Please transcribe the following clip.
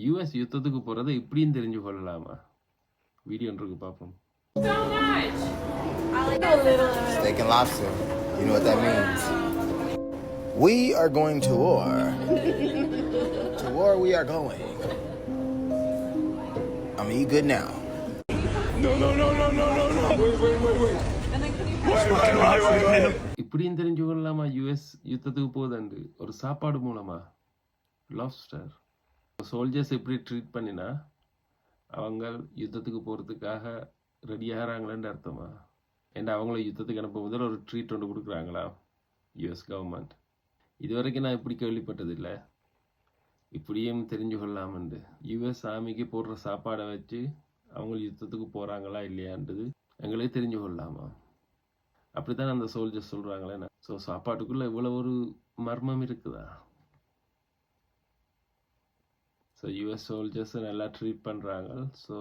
US யுத்தத்துக்கு போகிறத இப்படியும் தெரிஞ்சு கொள்ளலாமா? வீடியோ இருக்கு பார்ப்போம். So much. I like a little of it. Steak and lobster. You know what that means? We are going to war. To war we are going. I'm gonna eat good now. No. Wait. இப்படியும் தெரிஞ்சு கொள்ளலாமா US யுத்தத்துக்கு போகுதுண்டு? ஒரு சாப்பாடு மூலமா. Lobster. Soldiers எப்படி treat பண்ணினா அவங்க யுத்தத்துக்கு போகிறதுக்காக ரெடி ஆகிறாங்களேன்னு அர்த்தமா? ஏன்னா அவங்கள யுத்தத்துக்கு அனுப்ப முதல்ல ஒரு ட்ரீட் ஒன்று கொடுக்குறாங்களா யூஎஸ் கவர்மெண்ட்? இது வரைக்கும் நான் இப்படி கேள்விப்பட்டதில்லை. இப்படியும் தெரிஞ்சு கொள்ளாமண்டு யூஎஸ் ஆர்மிக்கு போடுற சாப்பாடை வச்சு அவங்க யுத்தத்துக்கு போகிறாங்களா இல்லையான்றது எங்களுக்கு தெரிஞ்சு கொள்ளாமா? அப்படித்தான் அந்த சோல்ஜர்ஸ் சொல்கிறாங்களே. ஸோ சாப்பாட்டுக்குள்ளே இவ்வளோ ஒரு மர்மம் இருக்குதா? ஸோ யூஎஸ் சோல்ஜர்ஸை நல்லா ட்ரீட் பண்ணுறாங்க. ஸோ